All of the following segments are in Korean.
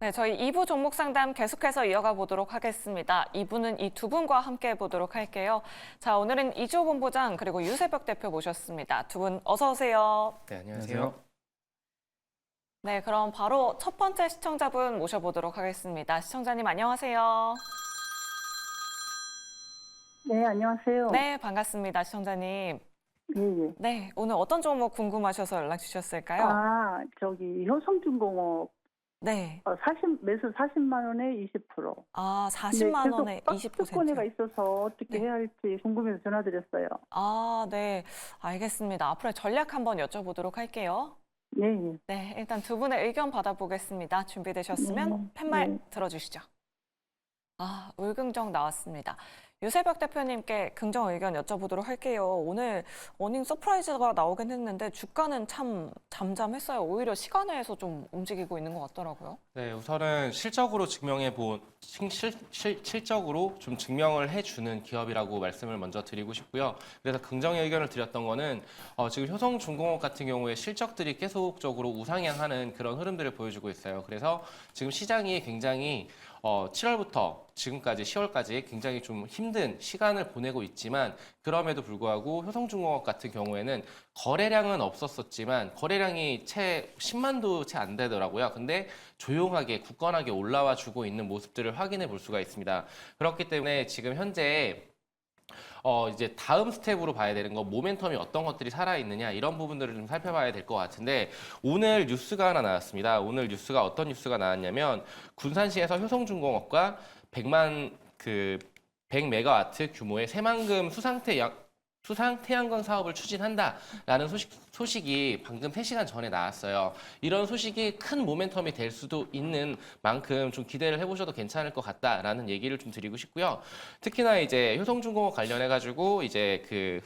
네, 저희 2부 종목 상담 계속해서 이어가 보도록 하겠습니다. 2부는 이 두 분과 함께 보도록 할게요. 자, 오늘은 이주호 본부장 그리고 유세벽 대표 모셨습니다. 두 분 어서 오세요. 네, 안녕하세요. 네, 그럼 바로 첫 번째 시청자분 모셔보도록 하겠습니다. 시청자님 안녕하세요. 네, 안녕하세요. 네, 반갑습니다. 시청자님. 예, 예. 네, 오늘 어떤 종목 궁금하셔서 연락 주셨을까요? 효성중공업 네. 매수 40만 원에 20%. 아, 40만 원에 20%. 특권회가 있어서 어떻게 네. 해야 할지 궁금해서 전화드렸어요. 아, 네. 알겠습니다. 앞으로 전략 한번 여쭤보도록 할게요. 네, 예. 네, 일단 두 분의 의견 받아보겠습니다. 준비되셨으면 팻말 네. 들어주시죠. 아, 울긍정 나왔습니다. 유세벽 대표님께 긍정 의견 여쭤보도록 할게요. 오늘 어닝 서프라이즈가 나오긴 했는데 주가는 참 잠잠했어요. 오히려 시간외에서 좀 움직이고 있는 것 같더라고요. 네, 우선은 실적으로 실적으로 좀 증명을 해주는 기업이라고 말씀을 먼저 드리고 싶고요. 그래서 긍정의 의견을 드렸던 거는 지금 효성중공업 같은 경우에 실적들이 계속적으로 우상향하는 그런 흐름들을 보여주고 있어요. 그래서 지금 시장이 굉장히 7월부터 지금까지 10월까지 굉장히 좀 힘든 시간을 보내고 있지만 그럼에도 불구하고 효성중공업 같은 경우에는 거래량은 없었지만 거래량이 채 10만도 채 안 되더라고요. 근데 조용하게 굳건하게 올라와 주고 있는 모습들을 확인해 볼 수가 있습니다. 그렇기 때문에 지금 현재 이제 다음 스텝으로 봐야 되는 거 모멘텀이 어떤 것들이 살아있느냐 이런 부분들을 좀 살펴봐야 될 것 같은데 오늘 뉴스가 하나 나왔습니다. 오늘 뉴스가 어떤 뉴스가 나왔냐면 군산시에서 효성중공업과 100메가와트 규모의 새만금 수상태양광 사업을 추진한다라는 소식이 방금 3시간 전에 나왔어요. 이런 소식이 큰 모멘텀이 될 수도 있는 만큼 좀 기대를 해보셔도 괜찮을 것 같다라는 얘기를 좀 드리고 싶고요. 특히나 이제 효성중공업 관련해가지고 이제 그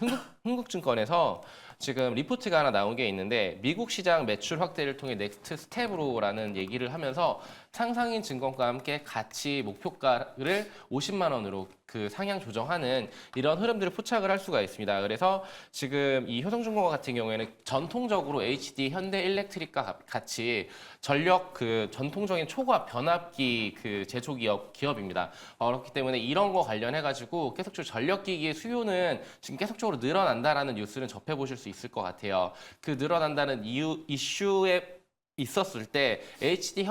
흥국증권에서 지금 리포트가 하나 나온 게 있는데 미국 시장 매출 확대를 통해 넥스트 스텝으로라는 얘기를 하면서 상상인 증권과 함께 같이 목표가를 50만 원으로 그 상향 조정하는 이런 흐름들을 포착을 할 수가 있습니다. 그래서 지금 이 효성중공업 같은 경우에는 전통적으로 HD, 현대일렉트릭과 같이 전력 그 전통적인 초과 변압기 그 제조 기업입니다. 그렇기 때문에 이런 거 관련해 가지고 계속적으로 전력기기의 수요는 지금 계속적으로 늘어난다라는 뉴스는 접해보실 수 있을 것 같아요. 그 늘어난다는 이슈에 있었을 때 HD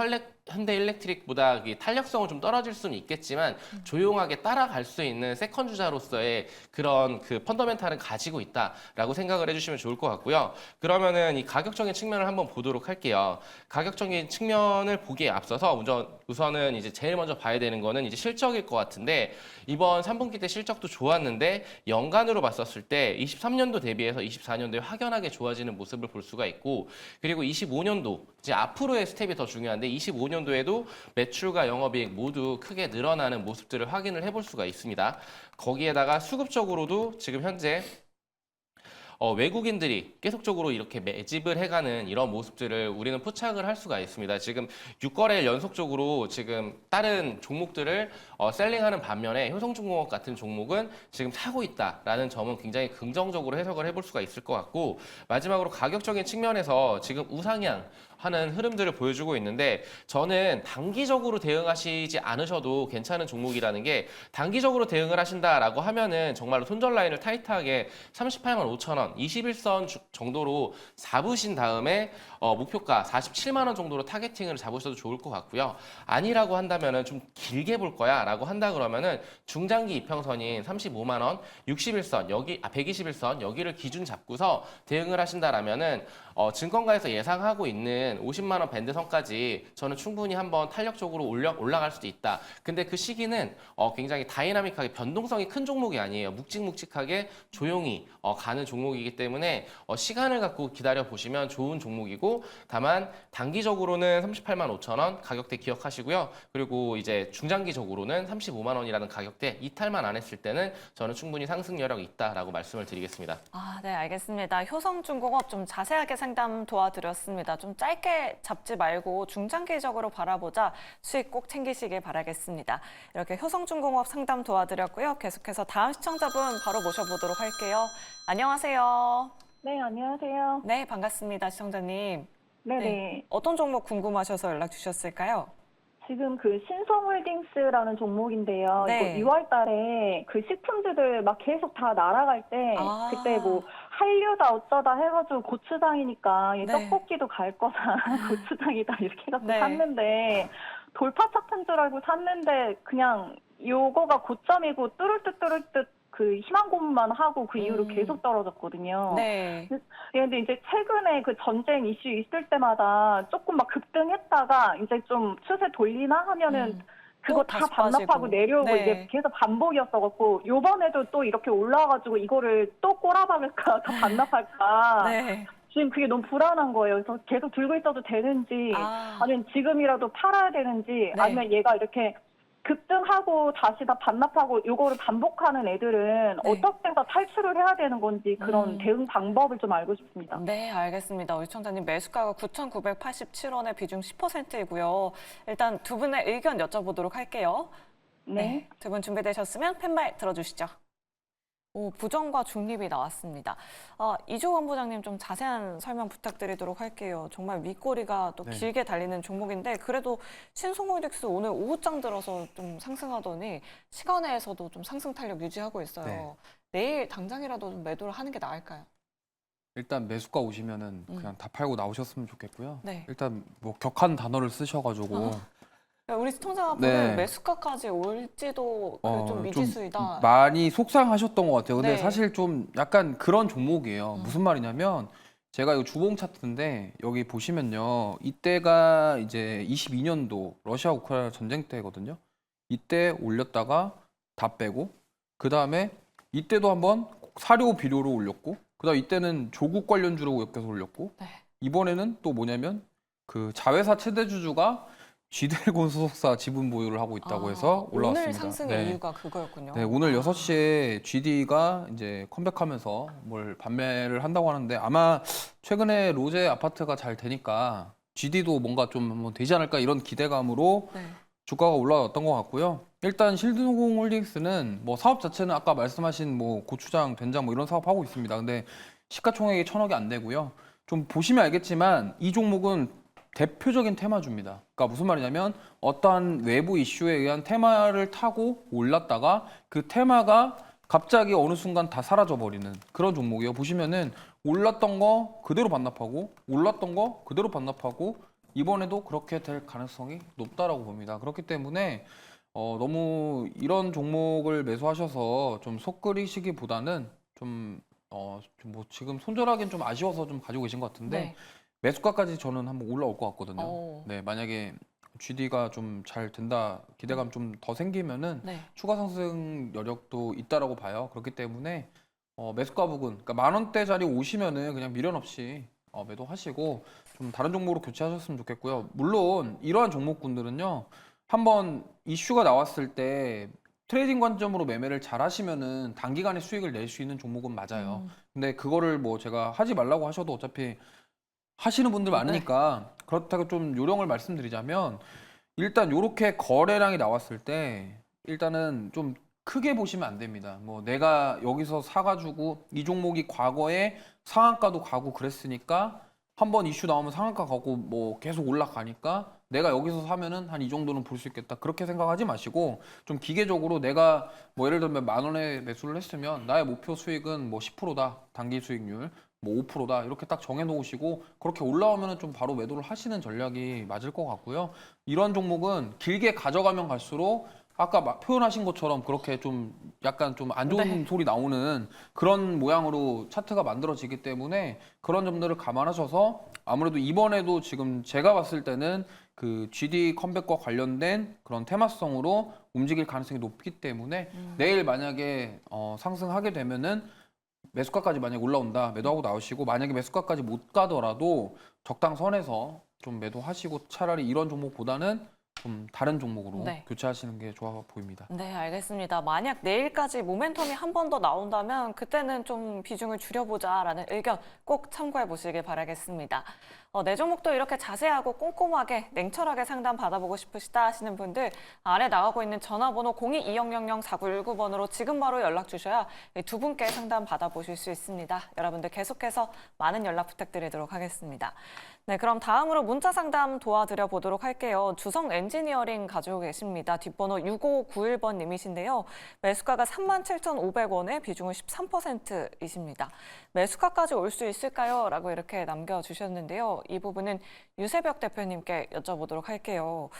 현대일렉트릭보다 탄력성은 좀 떨어질 수는 있겠지만 조용하게 따라갈 수 있는 세컨 주자로서의 그런 그 펀더멘탈은 가지고 있다라고 생각을 해주시면 좋을 것 같고요. 그러면은 이 가격적인 측면을 한번 보도록 할게요. 가격적인 측면을 보기에 앞서서 우선은 이제 제일 먼저 봐야 되는 거는 이제 실적일 것 같은데 이번 3분기 때 실적도 좋았는데 연간으로 봤었을 때 23년도 대비해서 24년도에 확연하게 좋아지는 모습을 볼 수가 있고 그리고 25년도 이제 앞으로의 스텝이 더 중요한데 25년도에도 매출과 영업이익 모두 크게 늘어나는 모습들을 확인을 해볼 수가 있습니다. 거기에다가 수급적으로도 지금 현재 외국인들이 계속적으로 이렇게 매집을 해가는 이런 모습들을 우리는 포착을 할 수가 있습니다. 지금 6거래일 연속적으로 지금 다른 종목들을 셀링하는 반면에 효성중공업 같은 종목은 지금 사고 있다라는 점은 굉장히 긍정적으로 해석을 해볼 수가 있을 것 같고 마지막으로 가격적인 측면에서 지금 우상향 하는 흐름들을 보여주고 있는데 저는 단기적으로 대응하시지 않으셔도 괜찮은 종목이라는 게 단기적으로 대응을 하신다라고 하면은 정말로 손절 라인을 타이트하게 38만 5천 원, 21선 정도로 잡으신 다음에 목표가 47만 원 정도로 타겟팅을 잡으셔도 좋을 것 같고요. 아니라고 한다면은 좀 길게 볼 거야 라고 한다 그러면은 중장기 이평선인 35만 원, 61선, 121선 여기를 기준 잡고서 대응을 하신다라면은 증권가에서 예상하고 있는 50만 원 밴드 선까지 저는 충분히 한번 탄력적으로 올라갈 수도 있다. 근데 그 시기는 굉장히 다이나믹하게 변동성이 큰 종목이 아니에요. 묵직묵직하게 조용히 가는 종목이기 때문에 시간을 갖고 기다려 보시면 좋은 종목이고 다만 단기적으로는 38만 5천 원 가격대 기억하시고요. 그리고 이제 중장기적으로는 35만 원이라는 가격대 이탈만 안 했을 때는 저는 충분히 상승 여력이 있다라고 말씀을 드리겠습니다. 아, 네, 알겠습니다. 효성중공업 좀 자세하게 상담 도와드렸습니다. 좀 짧게 잡지 말고 중장기적으로 바라보자 수익 꼭 챙기시길 바라겠습니다. 이렇게 효성중공업 상담 도와드렸고요. 계속해서 다음 시청자분 바로 모셔보도록 할게요. 안녕하세요. 네, 안녕하세요. 네, 반갑습니다. 시청자님. 네네. 네, 어떤 종목 궁금하셔서 연락 주셨을까요? 지금 그 신성홀딩스라는 종목인데요. 네. 이거 2월 달에 그 식품주들 막 계속 다 날아갈 때 아. 그때 뭐 한류다 어쩌다 해가지고 고추장이니까 이 네. 떡볶이도 갈 거다 고추장이다 이렇게 해갖고 네. 샀는데 돌파착한 줄 알고 샀는데 그냥 요거가 고점이고 뚜룰듯 그 희망 고문만 하고 그 이후로 계속 떨어졌거든요. 네. 근데 이제 최근에 그 전쟁 이슈 있을 때마다 조금 막 급등했다가 이제 좀 추세 돌리나 하면은 그거 또 다 다시 반납하고 빠지고. 내려오고 네. 이게 계속 반복이었어갖고 요번에도 또 이렇게 올라와가지고 이거를 또 꼬라박을까 더 반납할까 네. 지금 그게 너무 불안한 거예요. 그래서 계속 들고 있어도 되는지 아. 아니면 지금이라도 팔아야 되는지 네. 아니면 얘가 이렇게 급등하고 다시 다 반납하고 요거를 반복하는 애들은 네. 어떻게 해서 탈출을 해야 되는 건지 그런 음. 대응 방법을 좀 알고 싶습니다. 네, 알겠습니다. 우리 시청자님 매수가가 9,987원에 비중 10%이고요. 일단 두 분의 의견 여쭤보도록 할게요. 네. 두 분 준비되셨으면 팻말 들어주시죠. 오, 부정과 중립이 나왔습니다. 이조원 부장님 좀 자세한 설명 부탁드리도록 할게요. 정말 윗꼬리가 또 네. 길게 달리는 종목인데 그래도 신성홀딩스 오늘 오후장 들어서 좀 상승하더니 시간외에서도 좀 상승 탄력 유지하고 있어요. 네. 내일 당장이라도 좀 매도를 하는 게 나을까요? 일단 매수가 오시면은 그냥 다 팔고 나오셨으면 좋겠고요. 네. 일단 뭐 격한 단어를 쓰셔가지고 우리 시청자분은 네. 매수가까지 올지도 좀 미지수이다. 많이 속상하셨던 것 같아요. 근데 네. 사실 좀 약간 그런 종목이에요. 무슨 말이냐면 제가 이거 주봉 차트인데 여기 보시면요. 이때가 이제 22년도 러시아 우크라이나 전쟁 때거든요. 이때 올렸다가 다 빼고 그 다음에 이때도 한번 사료 비료로 올렸고 그 다음 이때는 조국 관련주로 엮여서 올렸고 네. 이번에는 또 뭐냐면 그 자회사 최대주주가 GDL곤 소속사 지분 보유를 하고 있다고 해서 올라왔습니다. 오늘 상승의 네. 이유가 그거였군요. 네, 오늘 6시에 GD가 이제 컴백하면서 뭘 판매를 한다고 하는데 아마 최근에 로제 아파트가 잘 되니까 GD도 뭔가 좀 한번 되지 않을까 이런 기대감으로 네. 주가가 올라왔던 것 같고요. 일단 실드노공홀딩스는 뭐 사업 자체는 아까 말씀하신 뭐 고추장, 된장 뭐 이런 사업 하고 있습니다. 근데 시가총액이 1,000억이 안 되고요. 좀 보시면 알겠지만 이 종목은 대표적인 테마주입니다. 그러니까 무슨 말이냐면 어떠한 외부 이슈에 의한 테마를 타고 올랐다가 그 테마가 갑자기 어느 순간 다 사라져 버리는 그런 종목이에요. 보시면은 올랐던 거 그대로 반납하고 올랐던 거 그대로 반납하고 이번에도 그렇게 될 가능성이 높다라고 봅니다. 그렇기 때문에 너무 이런 종목을 매수하셔서 좀 속 끓이시기보다는 좀 뭐 지금 손절하기는 좀 아쉬워서 좀 가지고 계신 것 같은데 네. 매수가까지 저는 한번 올라올 것 같거든요. 오. 네, 만약에 GD가 좀 잘 된다, 기대감 좀 더 생기면은 네. 추가 상승 여력도 있다라고 봐요. 그렇기 때문에 매수가 부근, 그러니까 10,000원대짜리 오시면은 그냥 미련 없이 매도하시고 좀 다른 종목으로 교체하셨으면 좋겠고요. 물론 이러한 종목군들은요, 한번 이슈가 나왔을 때 트레이딩 관점으로 매매를 잘 하시면은 단기간에 수익을 낼 수 있는 종목은 맞아요. 근데 그거를 뭐 제가 하지 말라고 하셔도 어차피 하시는 분들 많으니까 그렇다고 좀 요령을 말씀드리자면 일단 요렇게 거래량이 나왔을 때 일단은 좀 크게 보시면 안 됩니다. 뭐 내가 여기서 사가지고 이 종목이 과거에 상한가도 가고 그랬으니까 한번 이슈 나오면 상한가 가고 뭐 계속 올라가니까 내가 여기서 사면은 한 이 정도는 볼 수 있겠다. 그렇게 생각하지 마시고 좀 기계적으로 내가 뭐 예를 들면 10,000원에 매수를 했으면 나의 목표 수익은 뭐 10%다. 단기 수익률. 뭐 5%다 이렇게 딱 정해놓으시고 그렇게 올라오면은 좀 바로 매도를 하시는 전략이 맞을 것 같고요. 이런 종목은 길게 가져가면 갈수록 아까 표현하신 것처럼 그렇게 좀 약간 좀 안 좋은 소리 나오는 그런 모양으로 차트가 만들어지기 때문에 그런 점들을 감안하셔서 아무래도 이번에도 지금 제가 봤을 때는 그 GD 컴백과 관련된 그런 테마성으로 움직일 가능성이 높기 때문에 내일 만약에 상승하게 되면은 매수가까지 만약에 올라온다 매도하고 나오시고 만약에 매수가까지 못 가더라도 적당선에서 좀 매도하시고 차라리 이런 종목보다는 좀 다른 종목으로 네. 교체하시는 게 좋아 보입니다. 네, 알겠습니다. 만약 내일까지 모멘텀이 한 번 더 나온다면 그때는 좀 비중을 줄여보자라는 의견 꼭 참고해 보시길 바라겠습니다. 내 종목도 이렇게 자세하고 꼼꼼하게 냉철하게 상담 받아보고 싶으시다 하시는 분들 아래 나가고 있는 전화번호 02-2000-4919번으로 지금 바로 연락 주셔야 두 분께 상담 받아보실 수 있습니다. 여러분들 계속해서 많은 연락 부탁드리도록 하겠습니다. 네, 그럼 다음으로 문자 상담 도와드려 보도록 할게요. 주성 엔지니어링 가지고 계십니다. 뒷번호 6591번님이신데요. 매수가가 37,500원에 비중은 13%이십니다. 매수가까지 올 수 있을까요? 라고 이렇게 남겨주셨는데요. 이 부분은 유세벽 대표님께 여쭤보도록 할게요.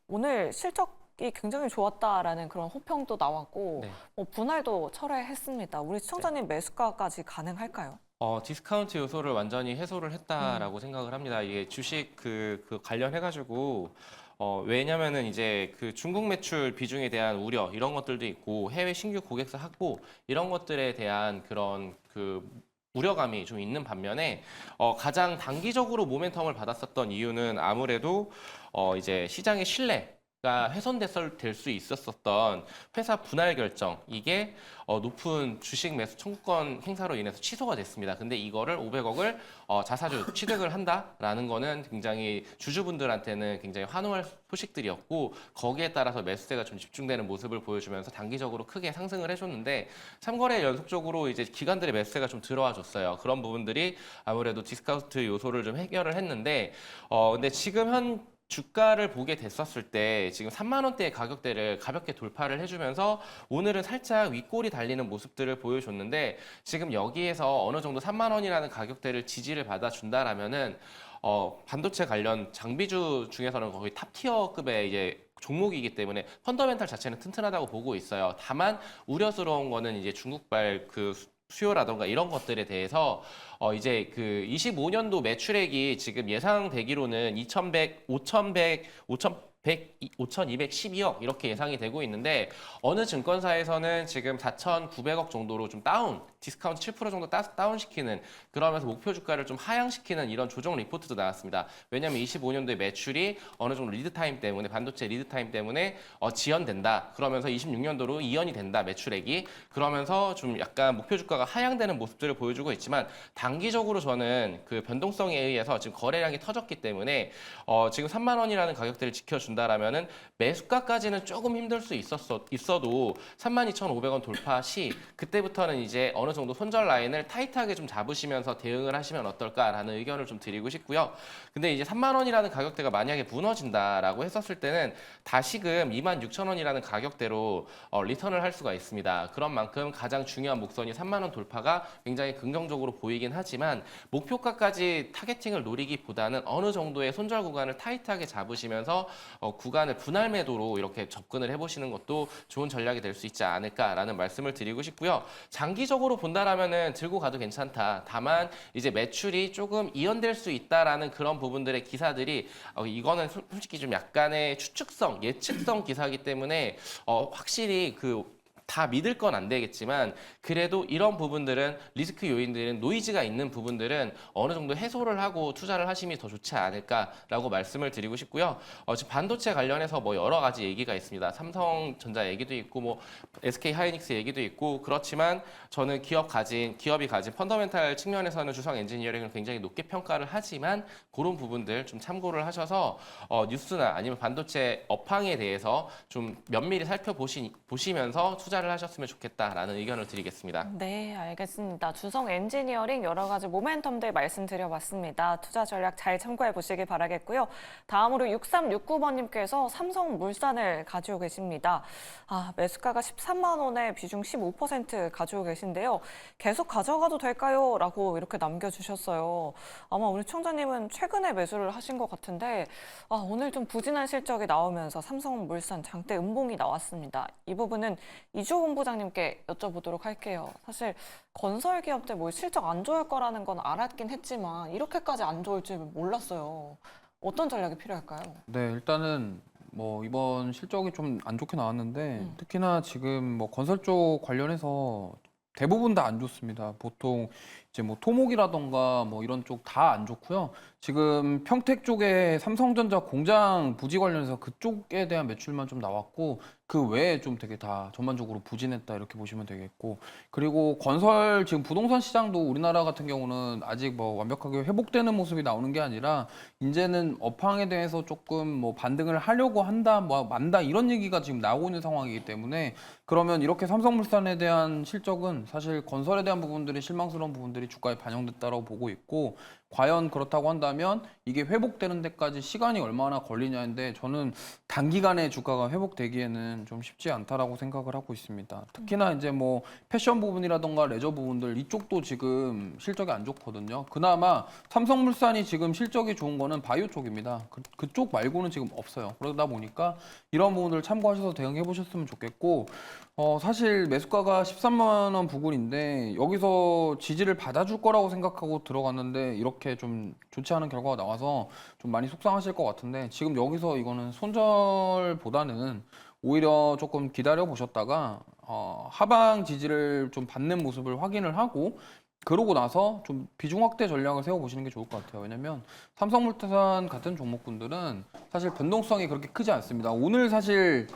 오늘 실적이 굉장히 좋았다라는 그런 호평도 나왔고 네. 분할도 철회했습니다. 우리 시청자님 매수가까지 가능할까요? 디스카운트 요소를 완전히 해소를 했다라고 생각을 합니다. 이게 주식 그 관련해가지고 왜냐면은 이제 그 중국 매출 비중에 대한 우려 이런 것들도 있고 해외 신규 고객사 확보 이런 것들에 대한 그런 그 우려감이 좀 있는 반면에 가장 단기적으로 모멘텀을 받았었던 이유는 아무래도 이제 시장의 신뢰가 훼손될 수 있었던 회사 분할 결정 이게 높은 주식 매수 청구권 행사로 인해서 취소가 됐습니다. 근데 이거를 500억을 자사주 취득을 한다라는 거는 굉장히 주주분들한테는 굉장히 환호할 소식들이었고 거기에 따라서 매수세가 좀 집중되는 모습을 보여주면서 단기적으로 크게 상승을 해줬는데 3거래 연속적으로 이제 기관들의 매수세가 좀 들어와 줬어요. 그런 부분들이 아무래도 디스카운트 요소를 좀 해결을 했는데 근데 지금 현 주가를 보게 됐었을 때 지금 3만 원대의 가격대를 가볍게 돌파를 해주면서 오늘은 살짝 윗골이 달리는 모습들을 보여줬는데 지금 여기에서 어느 정도 3만 원이라는 가격대를 지지를 받아준다라면은 반도체 관련 장비주 중에서는 거의 탑티어급의 이제 종목이기 때문에 펀더멘탈 자체는 튼튼하다고 보고 있어요. 다만 우려스러운 거는 이제 중국발 그 수요라던가 이런 것들에 대해서 이제 그 25년도 매출액이 지금 예상되기로는 5,212억 이렇게 예상이 되고 있는데 어느 증권사에서는 지금 4,900억 정도로 좀 디스카운트 7% 정도 다운시키는 그러면서 목표 주가를 좀 하향시키는 이런 조정 리포트도 나왔습니다. 왜냐하면 25년도에 매출이 어느 정도 리드타임 때문에 반도체 리드타임 때문에 지연된다. 그러면서 26년도로 이연이 된다. 매출액이. 그러면서 좀 약간 목표 주가가 하향되는 모습들을 보여주고 있지만 단기적으로 저는 그 변동성에 의해서 지금 거래량이 터졌기 때문에 지금 3만 원이라는 가격대를 지켜준다라면은 매수가까지는 조금 힘들 수 있어도 32,500원 돌파 시 그때부터는 이제 어느 정도 손절 라인을 타이트하게 좀 잡으시면서 대응을 하시면 어떨까라는 의견을 좀 드리고 싶고요. 근데 이제 3만 원이라는 가격대가 만약에 무너진다라고 했었을 때는 다시금 26,000원이라는 가격대로 리턴을 할 수가 있습니다. 그런 만큼 가장 중요한 목선이 3만 원 돌파가 굉장히 긍정적으로 보이긴 하지만 목표가까지 타겟팅을 노리기보다는 어느 정도의 손절 구간을 타이트하게 잡으시면서 구간을 분할 매도로 이렇게 접근을 해보시는 것도 좋은 전략이 될 수 있지 않을까라는 말씀을 드리고 싶고요. 장기적으로 본다라면은 들고 가도 괜찮다. 다만 이제 매출이 조금 이연될 수 있다라는 그런 부분들의 기사들이 이거는 솔직히 좀 약간의 추측성, 예측성 기사이기 때문에 확실히 다 믿을 건 안 되겠지만 그래도 이런 부분들은 리스크 요인들은 노이즈가 있는 부분들은 어느 정도 해소를 하고 투자를 하심이 더 좋지 않을까라고 말씀을 드리고 싶고요. 지금 반도체 관련해서 뭐 여러 가지 얘기가 있습니다. 삼성전자 얘기도 있고 뭐 SK 하이닉스 얘기도 있고 그렇지만 저는 기업이 가진 펀더멘탈 측면에서는 주성 엔지니어링을 굉장히 높게 평가를 하지만 그런 부분들 좀 참고를 하셔서 뉴스나 아니면 반도체 업황에 대해서 좀 면밀히 살펴보시면서 투자를 하셨으면 좋겠다라는 의견을 드리겠습니다. 네, 알겠습니다. 주성 엔지니어링 여러 가지 모멘텀들 말씀드려봤습니다. 투자 전략 잘 참고해 보시기 바라겠고요. 다음으로 6369번님께서 삼성물산을 가지고 계십니다. 매수가가 13만 원에 비중 15% 가지고 계신데요. 계속 가져가도 될까요? 라고 이렇게 남겨주셨어요. 아마 우리 청자님은 최근에 매수를 하신 것 같은데 오늘 좀 부진한 실적이 나오면서 삼성물산 장대 음봉이 나왔습니다. 이 부분은 이주호 본부장님께 여쭤보도록 할게요. 사실 건설기업들 실적 안 좋을 거라는 건 알았긴 했지만 이렇게까지 안 좋을 줄 몰랐어요. 어떤 전략이 필요할까요? 네, 일단은 뭐 이번 실적이 좀 안 좋게 나왔는데 특히나 지금 뭐 건설 쪽 관련해서 대부분 다 안 좋습니다. 보통 이제 뭐 토목이라던가 뭐 이런 쪽 다 안 좋고요. 지금 평택 쪽에 삼성전자 공장 부지 관련해서 그쪽에 대한 매출만 좀 나왔고 그 외에 좀 되게 다 전반적으로 부진했다 이렇게 보시면 되겠고 그리고 건설 지금 부동산 시장도 우리나라 같은 경우는 아직 뭐 완벽하게 회복되는 모습이 나오는 게 아니라 이제는 업황에 대해서 조금 뭐 반등을 하려고 한다 뭐 만다 이런 얘기가 지금 나오고 있는 상황이기 때문에 그러면 이렇게 삼성물산에 대한 실적은 사실 건설에 대한 부분들이 실망스러운 부분들이 주가에 반영됐다라고 보고 있고 과연 그렇다고 한다면 이게 회복되는 데까지 시간이 얼마나 걸리냐인데 저는 단기간에 주가가 회복되기에는 좀 쉽지 않다라고 생각을 하고 있습니다. 특히나 이제 뭐 패션 부분이라던가 레저 부분들 이쪽도 지금 실적이 안 좋거든요. 그나마 삼성물산이 지금 실적이 좋은 거는 바이오 쪽입니다. 그쪽 말고는 지금 없어요. 그러다 보니까 이런 부분들을 참고하셔서 대응해 보셨으면 좋겠고 사실 매수가가 13만 원 부근인데 여기서 지지를 받아줄 거라고 생각하고 들어갔는데 이렇게 좀 좋지 않은 결과가 나와서 좀 많이 속상하실 것 같은데 지금 여기서 이거는 손절보다는 오히려 조금 기다려 보셨다가 하방 지지를 좀 받는 모습을 확인을 하고 그러고 나서 좀 비중 확대 전략을 세워 보시는 게 좋을 것 같아요. 왜냐면 삼성물산 같은 종목군들은 사실 변동성이 그렇게 크지 않습니다. 오늘 사실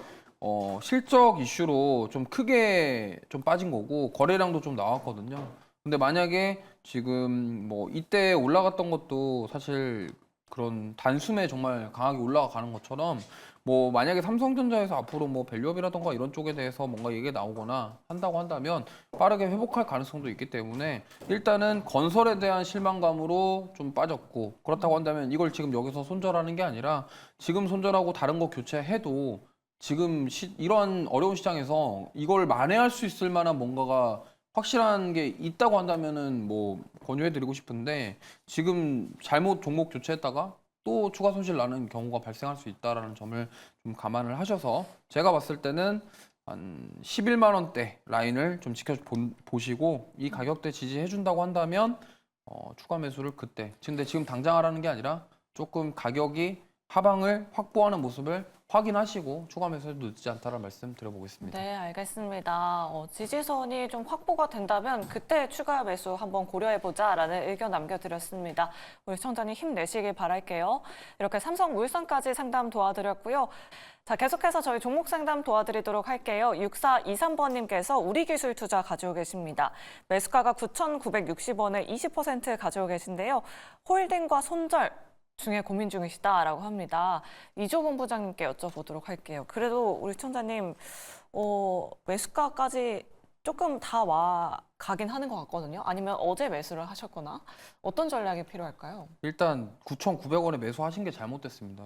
실적 이슈로 좀 크게 좀 빠진 거고 거래량도 좀 나왔거든요. 근데 만약에 지금 뭐 이때 올라갔던 것도 사실 그런 단숨에 정말 강하게 올라가는 것처럼 뭐 만약에 삼성전자에서 앞으로 뭐 밸류업이라던가 이런 쪽에 대해서 뭔가 얘기가 나오거나 한다고 한다면 빠르게 회복할 가능성도 있기 때문에 일단은 건설에 대한 실망감으로 좀 빠졌고 그렇다고 한다면 이걸 지금 여기서 손절하는 게 아니라 지금 손절하고 다른 거 교체해도 지금 이런 어려운 시장에서 이걸 만회할 수 있을 만한 뭔가가 확실한 게 있다고 한다면은 뭐 권유해드리고 싶은데 지금 잘못 종목 교체했다가 또 추가 손실 나는 경우가 발생할 수 있다라는 점을 좀 감안을 하셔서 제가 봤을 때는 한 11만 원대 라인을 좀 지켜보시고 이 가격대 지지해준다고 한다면 추가 매수를 그때 근데 지금 당장 하라는 게 아니라 조금 가격이 하방을 확보하는 모습을 확인하시고 추가 매수해도 늦지 않다는 말씀 드려보겠습니다. 네, 알겠습니다. 지지선이 좀 확보가 된다면 그때 추가 매수 한번 고려해보자라는 의견 남겨드렸습니다. 우리 시청자님 힘내시길 바랄게요. 이렇게 삼성물산까지 상담 도와드렸고요. 자, 계속해서 저희 종목 상담 도와드리도록 할게요. 6423번님께서 우리기술투자 가지고 계십니다. 매수가가 9,960원에 20% 가지고 계신데요. 홀딩과 손절 중에 고민 중이시다라고 합니다. 이조 본부장님께 여쭤보도록 할게요. 그래도 우리 시청자님 매수가까지 조금 다 와 가긴 하는 것 같거든요. 아니면 어제 매수를 하셨거나 어떤 전략이 필요할까요? 일단 9,900원에 매수하신 게 잘못됐습니다.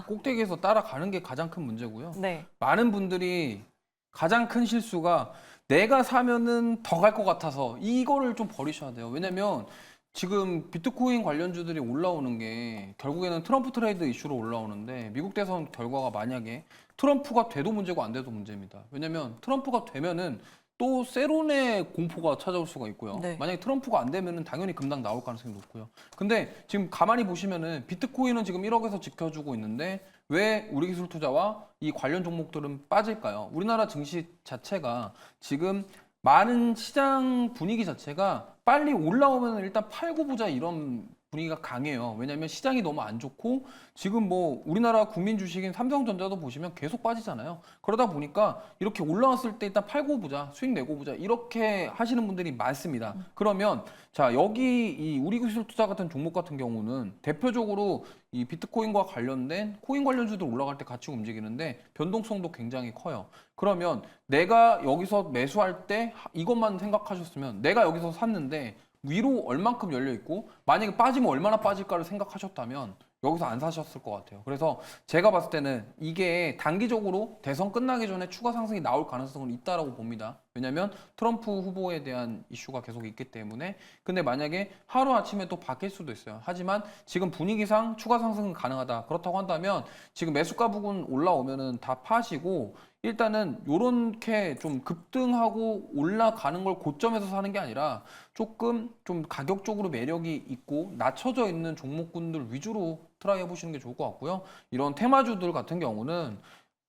꼭대기에서 따라가는 게 가장 큰 문제고요. 네. 많은 분들이 가장 큰 실수가 내가 사면은 더 갈 것 같아서 이거를 좀 버리셔야 돼요. 왜냐면 지금 비트코인 관련주들이 올라오는 게 결국에는 트럼프 트레이드 이슈로 올라오는데 미국 대선 결과가 만약에 트럼프가 돼도 문제고 안 돼도 문제입니다. 왜냐면 트럼프가 되면은 또 세론의 공포가 찾아올 수가 있고요. 네. 만약에 트럼프가 안 되면은 당연히 금방 나올 가능성이 높고요. 근데 지금 가만히 보시면은 비트코인은 지금 1억에서 지켜주고 있는데 왜 우리기술투자와 이 관련 종목들은 빠질까요? 우리나라 증시 자체가 지금 많은 시장 분위기 자체가 빨리 올라오면 일단 팔고 보자 이런 분위기가 강해요. 왜냐하면 시장이 너무 안 좋고 지금 뭐 우리나라 국민 주식인 삼성전자도 보시면 계속 빠지잖아요. 그러다 보니까 이렇게 올라왔을 때 일단 팔고 보자, 수익 내고 보자 이렇게 하시는 분들이 많습니다. 그러면 자 여기 이 우리기술투자 같은 종목 같은 경우는 대표적으로 이 비트코인과 관련된 코인 관련주들 올라갈 때 같이 움직이는데 변동성도 굉장히 커요. 그러면 내가 여기서 매수할 때 이것만 생각하셨으면 내가 여기서 샀는데 위로 얼만큼 열려 있고 만약에 빠지면 얼마나 빠질까를 생각하셨다면 여기서 안 사셨을 것 같아요. 그래서 제가 봤을 때는 이게 단기적으로 대선 끝나기 전에 추가 상승이 나올 가능성은 있다라고 봅니다. 왜냐하면 트럼프 후보에 대한 이슈가 계속 있기 때문에. 근데 만약에 하루아침에 또 바뀔 수도 있어요. 하지만 지금 분위기상 추가 상승은 가능하다. 그렇다고 한다면 지금 매수가 부분 올라오면은 다 파시고 일단은 요렇게 좀 급등하고 올라가는 걸 고점에서 사는 게 아니라 조금 좀 가격적으로 매력이 있고 낮춰져 있는 종목군들 위주로 트라이 해보시는 게 좋을 것 같고요. 이런 테마주들 같은 경우는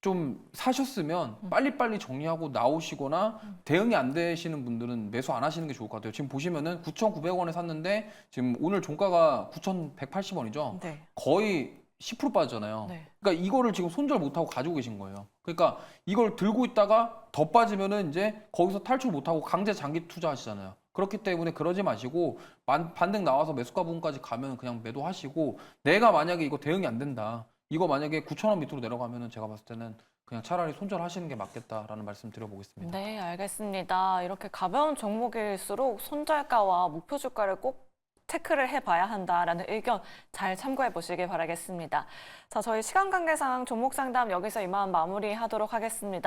좀 사셨으면 빨리빨리 정리하고 나오시거나 대응이 안 되시는 분들은 매수 안 하시는 게 좋을 것 같아요. 지금 보시면은 9,900원에 샀는데 지금 오늘 종가가 9,180원이죠. 네. 거의 10% 빠졌잖아요. 네. 그러니까 이거를 지금 손절 못하고 가지고 계신 거예요. 그러니까 이걸 들고 있다가 더 빠지면은 이제 거기서 탈출 못하고 강제 장기 투자하시잖아요. 그렇기 때문에 그러지 마시고 반등 나와서 매수가 부분까지 가면 그냥 매도하시고 내가 만약에 이거 대응이 안 된다. 이거 만약에 9,000원 밑으로 내려가면은 제가 봤을 때는 그냥 차라리 손절하시는 게 맞겠다라는 말씀 드려보겠습니다. 네, 알겠습니다. 이렇게 가벼운 종목일수록 손절가와 목표 주가를 꼭 체크를 해봐야 한다라는 의견 잘 참고해 보시길 바라겠습니다. 자, 저희 시간 관계상 종목 상담 여기서 이만 마무리하도록 하겠습니다.